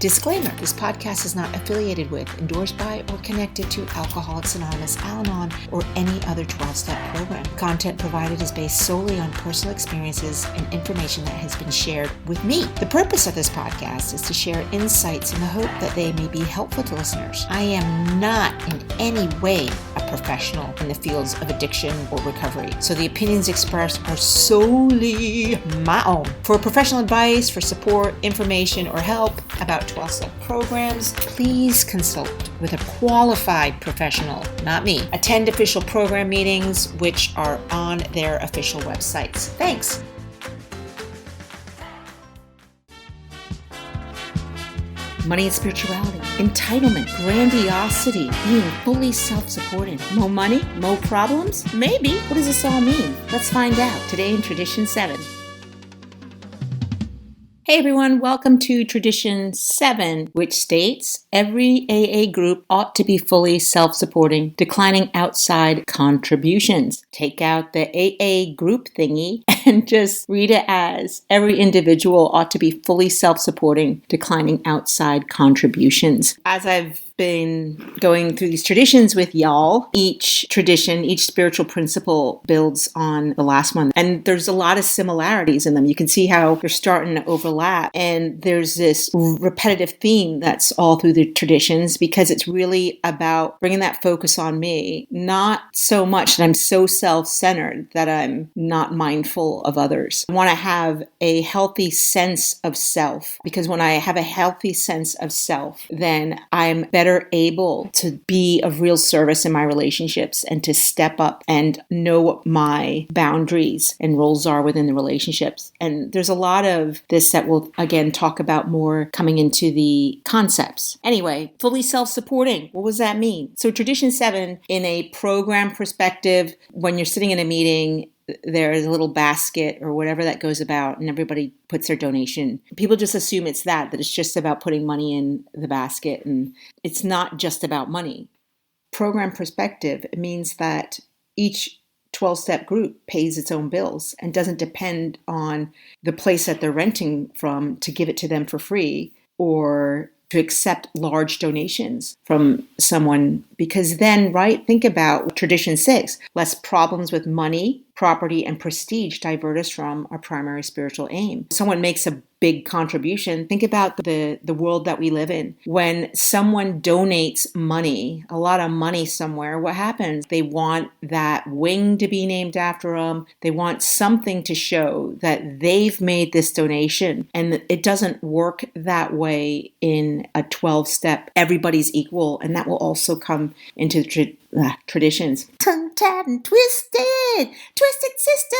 Disclaimer, this podcast is not affiliated with, endorsed by, or connected to Alcoholics Anonymous, Al-Anon, or any other 12-step program. Content provided is based solely on personal experiences and information that has been shared with me. The purpose of this podcast is to share insights in the hope that they may be helpful to listeners. I am not in any way a professional in the fields of addiction or recovery, so the opinions expressed are solely my own. For professional advice, for support, information, or help about 12-step programs, please consult with a qualified professional, not me. Attend official program meetings, which are on their official websites. Thanks. Money and spirituality, entitlement, grandiosity, being fully self-supporting. More money? More problems? Maybe. What does this all mean? Let's find out today in Tradition 7. Hey everyone, welcome to Tradition 7, which states every AA group ought to be fully self-supporting, declining outside contributions. Take out the AA group thingy and just read it as every individual ought to be fully self-supporting, declining outside contributions. As I've been going through these traditions with y'all, each tradition, each spiritual principle builds on the last one. And there's a lot of similarities in them. You can see how they're starting to overlap. And there's this repetitive theme that's all through the traditions because it's really about bringing that focus on me, not so much that I'm so self-centered that I'm not mindful of others. I want to have a healthy sense of self, because when I have a healthy sense of self, then I'm better able to be of real service in my relationships and to step up and know what my boundaries and roles are within the relationships. And there's a lot of this that we'll again talk about more coming into the concepts. Anyway, fully self-supporting. What does that mean? So Tradition 7, in a program perspective, when you're sitting in a meeting, there is a little basket or whatever that goes about and everybody puts their donation. People just assume it's that it's just about putting money in the basket, and it's not just about money. Program perspective, it means that each 12-step group pays its own bills and doesn't depend on the place that they're renting from to give it to them for free or to accept large donations from someone, because then, right, think about Tradition 6, less problems with money, property, and prestige divert us from our primary spiritual aim. Someone makes a big contribution. Think about the world that we live in. When someone donates money, a lot of money somewhere, what happens? They want that wing to be named after them. They want something to show that they've made this donation. And it doesn't work that way in a 12-step. Everybody's equal. And that will also come into traditions. Tongue-tied and twisted. Twisted sister.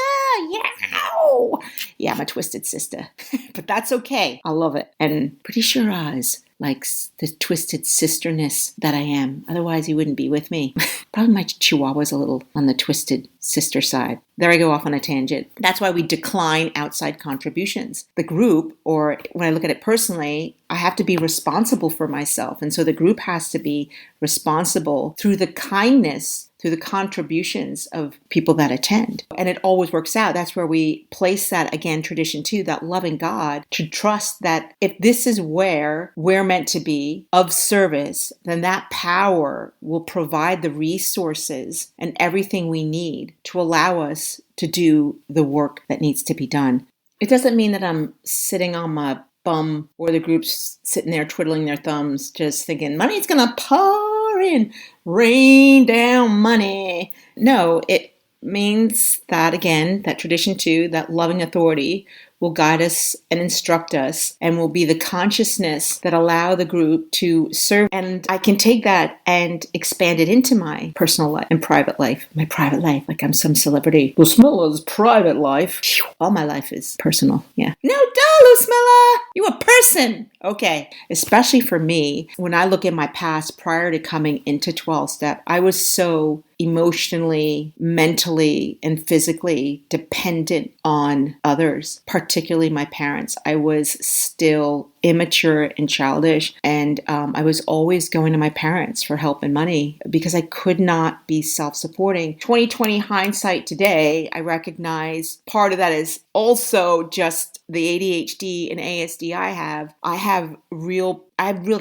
Yeah, I'm a twisted sister. But that's okay. I love it. And pretty sure Oz likes the twisted sisterness that I am. Otherwise, he wouldn't be with me. Probably my chihuahua's a little on the twisted sister side. There I go off on a tangent. That's why we decline outside contributions. The group, or when I look at it personally, I have to be responsible for myself. And so the group has to be responsible through the kindness, through the contributions of people that attend. And it always works out. That's where we place that, again, Tradition 2, that loving God, to trust that if this is where we're meant to be of service, then that power will provide the resources and everything we need to allow us to do the work that needs to be done. It doesn't mean that I'm sitting on my bum or the group's sitting there twiddling their thumbs, just thinking, money's going to pour in, rain down money. No, it means that, again, that Tradition 2, that loving authority will guide us and instruct us and will be the consciousness that allow the group to serve. And I can take that and expand it into my personal life and private life. My private life, like I'm some celebrity. Lusmilla's private life. Phew, all my life is personal. Yeah. No, duh, Lusmilla. You a person. Okay. Especially for me, when I look at my past prior to coming into 12-step, I was so emotionally, mentally, and physically dependent on others, particularly my parents. I was still immature and childish. And I was always going to my parents for help and money because I could not be self-supporting. 2020 hindsight today, I recognize part of that is also just the ADHD and ASD I have. I have real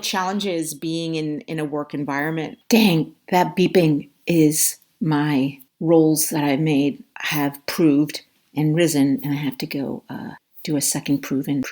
challenges being in a work environment. Dang, that beeping is my roles that I've made have proved and risen, and I have to go do a second proving.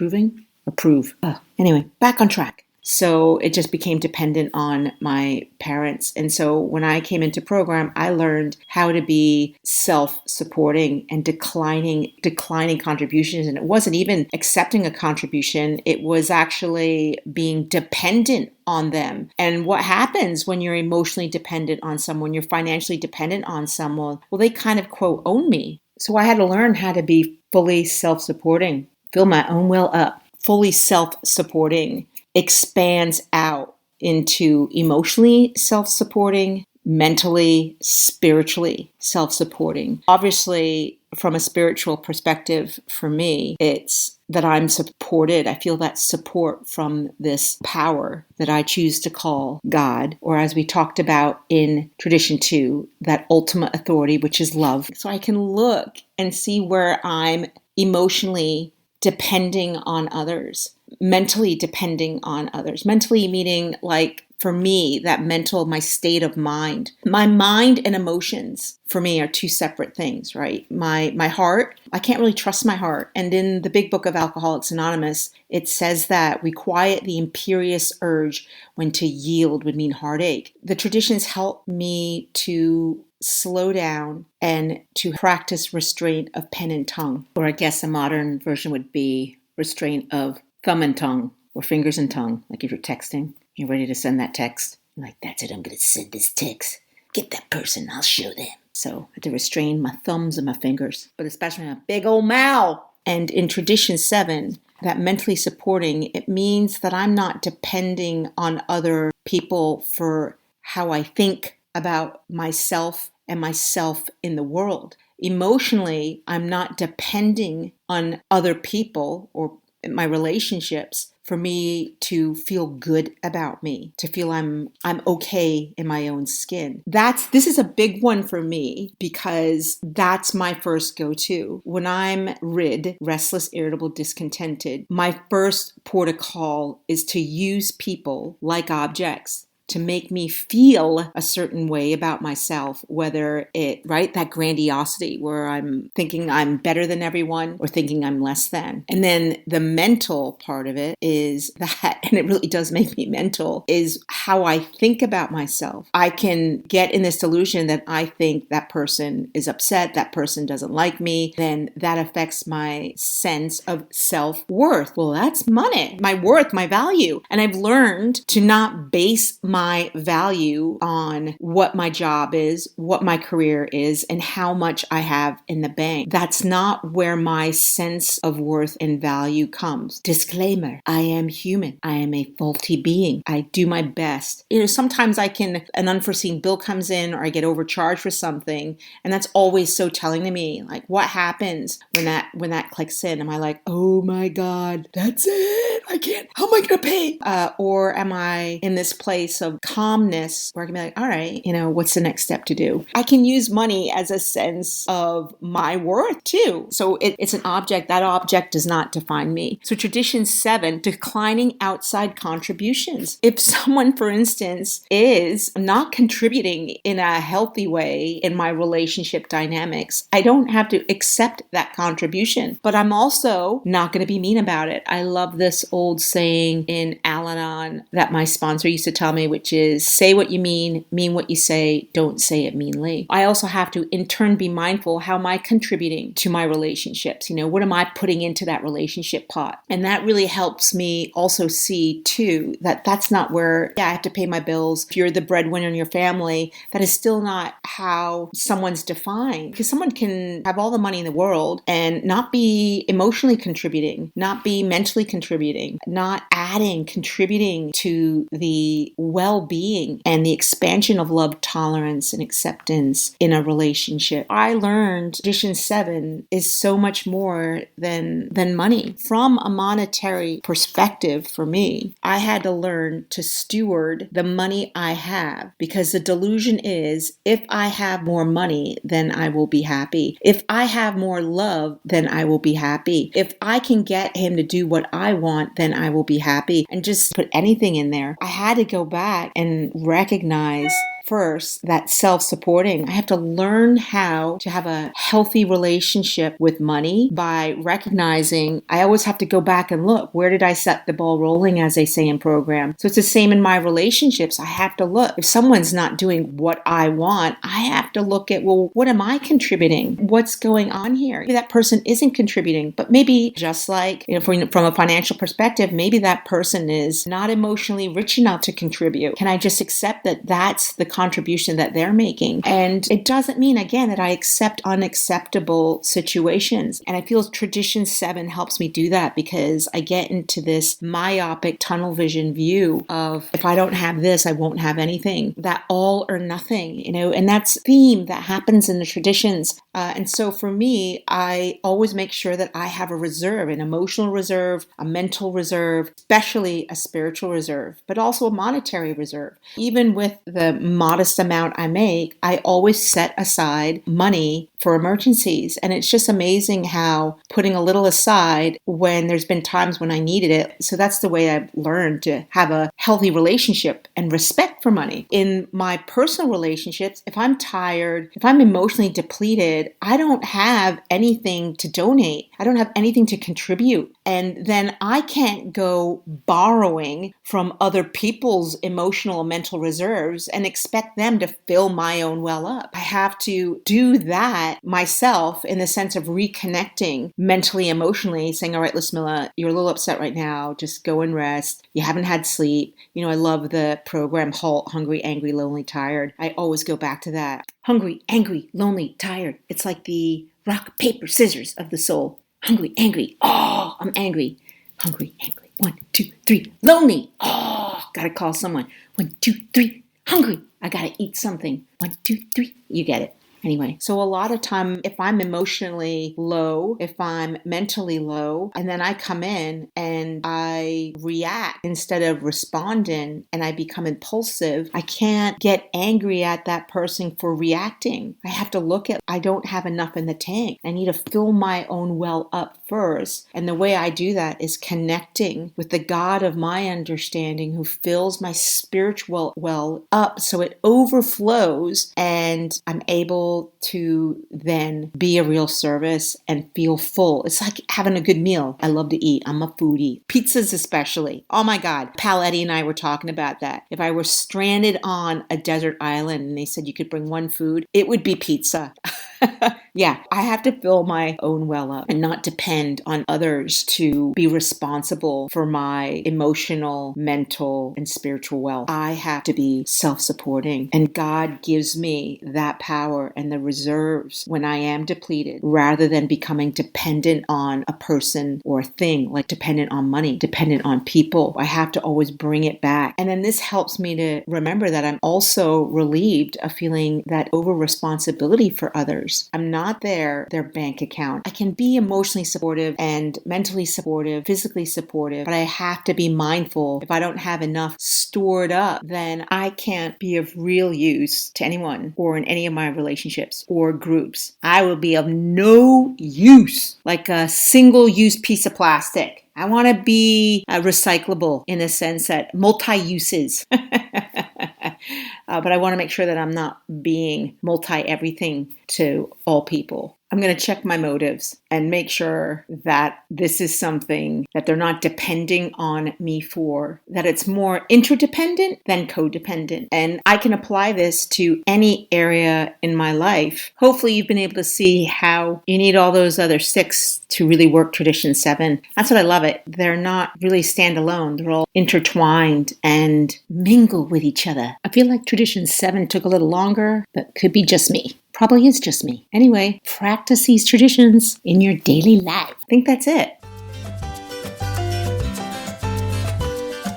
Anyway, back on track. So it just became dependent on my parents. And so when I came into program, I learned how to be self-supporting and declining contributions. And it wasn't even accepting a contribution. It was actually being dependent on them. And what happens when you're emotionally dependent on someone, you're financially dependent on someone, well, they kind of, quote, own me. So I had to learn how to be fully self-supporting, fill my own well up. Fully self-supporting expands out into emotionally self-supporting, mentally, spiritually self-supporting. Obviously, from a spiritual perspective, for me, it's that I'm supported. I feel that support from this power that I choose to call God, or as we talked about in Tradition 2, that ultimate authority, which is love. So I can look and see where I'm emotionally depending on others, mentally depending on others. Mentally meaning, like, for me, that mental, my state of mind. My mind and emotions, for me, are two separate things, right? My heart, I can't really trust my heart. And in the big book of Alcoholics Anonymous, it says that we quiet the imperious urge when to yield would mean heartache. The traditions help me to slow down and to practice restraint of pen and tongue. Or I guess a modern version would be restraint of thumb and tongue, or fingers and tongue. Like if you're texting, you're ready to send that text. You're like, that's it, I'm going to send this text. Get that person, I'll show them. So I had to restrain my thumbs and my fingers, but especially my big old mouth. And in Tradition 7, that mentally supporting, it means that I'm not depending on other people for how I think about myself and myself in the world. Emotionally, I'm not depending on other people or my relationships for me to feel good about me, to feel I'm okay in my own skin. This is a big one for me because that's my first go-to. When I'm restless, irritable, discontented, my first port of call is to use people like objects to make me feel a certain way about myself, whether that grandiosity where I'm thinking I'm better than everyone or thinking I'm less than. And then the mental part of it is that, and it really does make me mental, is how I think about myself. I can get in this delusion that I think that person is upset, that person doesn't like me, then that affects my sense of self-worth. Well, that's money, my worth, my value. And I've learned to not base my value on what my job is, what my career is, and how much I have in the bank. That's not where my sense of worth and value comes. Disclaimer, I am human. I am a faulty being. I do my best. Sometimes an unforeseen bill comes in or I get overcharged for something, and that's always so telling to me. Like, what happens when that clicks in? Am I like, oh my God, that's it? I can't, how am I going to pay? Or am I in this place of calmness where I can be like, all right, what's the next step to do? I can use money as a sense of my worth too. So it's an object. That object does not define me. So Tradition 7, declining outside contributions. If someone, for instance, is not contributing in a healthy way in my relationship dynamics, I don't have to accept that contribution, but I'm also not going to be mean about it. I love this old saying in Al-Anon that my sponsor used to tell me, which is say what you mean what you say, don't say it meanly. I also have to in turn be mindful, how am I contributing to my relationships? What am I putting into that relationship pot? And that really helps me also see too that that's not where I have to pay my bills. If you're the breadwinner in your family, that is still not how someone's defined, because someone can have all the money in the world and not be emotionally contributing, not be mentally contributing, not adding, contributing contributing to the well-being and the expansion of love, tolerance, and acceptance in a relationship. I learned tradition 7 is so much more than money. From a monetary perspective for me, I had to learn to steward the money I have, because the delusion is if I have more money, then I will be happy. If I have more love, then I will be happy. If I can get him to do what I want, then I will be happy. And just put anything in there. I had to go back and recognize first that self-supporting. I have to learn how to have a healthy relationship with money by recognizing I always have to go back and look, where did I set the ball rolling, as they say in program. So it's the same in my relationships. I have to look. If someone's not doing what I want, I have to look at, well, what am I contributing? What's going on here? Maybe that person isn't contributing, but maybe just like, from a financial perspective, maybe that person is not emotionally rich enough to contribute. Can I just accept that that's the contribution that they're making? And it doesn't mean, again, that I accept unacceptable situations. And I feel tradition 7 helps me do that, because I get into this myopic tunnel vision view of, if I don't have this, I won't have anything. That all or nothing, and that's a theme that happens in the traditions. And so for me, I always make sure that I have a reserve, an emotional reserve, a mental reserve, especially a spiritual reserve, but also a monetary reserve. Even with the modest amount I make, I always set aside money for emergencies. And it's just amazing how putting a little aside when there's been times when I needed it. So that's the way I've learned to have a healthy relationship and respect for money. In my personal relationships, if I'm tired, if I'm emotionally depleted, I don't have anything to donate. I don't have anything to contribute. And then I can't go borrowing from other people's emotional and mental reserves and expect them to fill my own well up. I have to do that myself, in the sense of reconnecting mentally, emotionally, saying, all right, Lismilla, you're a little upset right now. Just go and rest. You haven't had sleep. I love the program HALT, Hungry, Angry, Lonely, Tired. I always go back to that. Hungry, angry, lonely, tired. It's like the rock, paper, scissors of the soul. Hungry, angry. Oh, I'm angry. Hungry, angry. 1, 2, 3. Lonely. Oh, gotta call someone. 1, 2, 3. Hungry. I gotta eat something. 1, 2, 3. You get it. Anyway, so a lot of time, if I'm emotionally low, if I'm mentally low, and then I come in and I react instead of responding, and I become impulsive, I can't get angry at that person for reacting. I have to look at, I don't have enough in the tank. I need to fill my own well up first. And the way I do that is connecting with the God of my understanding, who fills my spiritual well up so it overflows, and I'm able to then be a real service and feel full. It's like having a good meal. I love to eat. I'm a foodie. Pizzas especially. Oh my God. Pal Eddie and I were talking about that. If I were stranded on a desert island and they said you could bring one food, it would be pizza. Yeah, I have to fill my own well up and not depend on others to be responsible for my emotional, mental, and spiritual well. I have to be self-supporting, and God gives me that power and the reserves when I am depleted, rather than becoming dependent on a person or a thing, like dependent on money, dependent on people. I have to always bring it back. And then this helps me to remember that I'm also relieved of feeling that over responsibility for others. I'm not their bank account. I can be emotionally supportive and mentally supportive, physically supportive, but I have to be mindful. If I don't have enough stored up, then I can't be of real use to anyone or in any of my relationships or groups. I will be of no use, like a single-use piece of plastic. I want to be recyclable in the sense that multi-uses. But I want to make sure that I'm not being multi-everything to all people. I'm going to check my motives and make sure that this is something that they're not depending on me for, that it's more interdependent than codependent. And I can apply this to any area in my life. Hopefully you've been able to see how you need all those other 6 to really work tradition 7. That's what I love it. They're not really standalone. They're all intertwined and mingle with each other. I feel like tradition 7 took a little longer, but could be just me. Probably is just me. Anyway, practice these traditions in your daily life. I think that's it.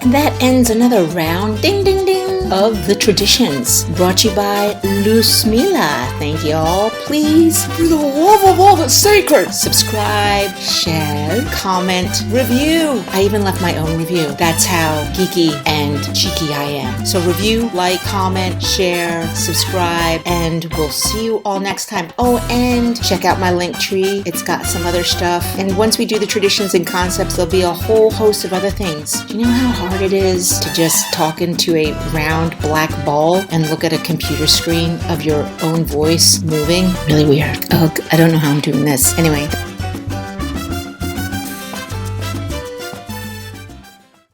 And that ends another round, ding, ding, ding, of the traditions. Brought to you by Lusmila. Thank you all. Please, for the love of all that's sacred, subscribe, share, comment, review. I even left my own review. That's how geeky and cheeky I am. So review, like, comment, share, subscribe, and we'll see you all next time. Oh, and check out my link tree. It's got some other stuff. And once we do the traditions and concepts, there'll be a whole host of other things. Do you know how hard it is to just talk into a round black ball and look at a computer screen of your own voice moving? Really weird. Oh, I don't know how I'm doing this. Anyway.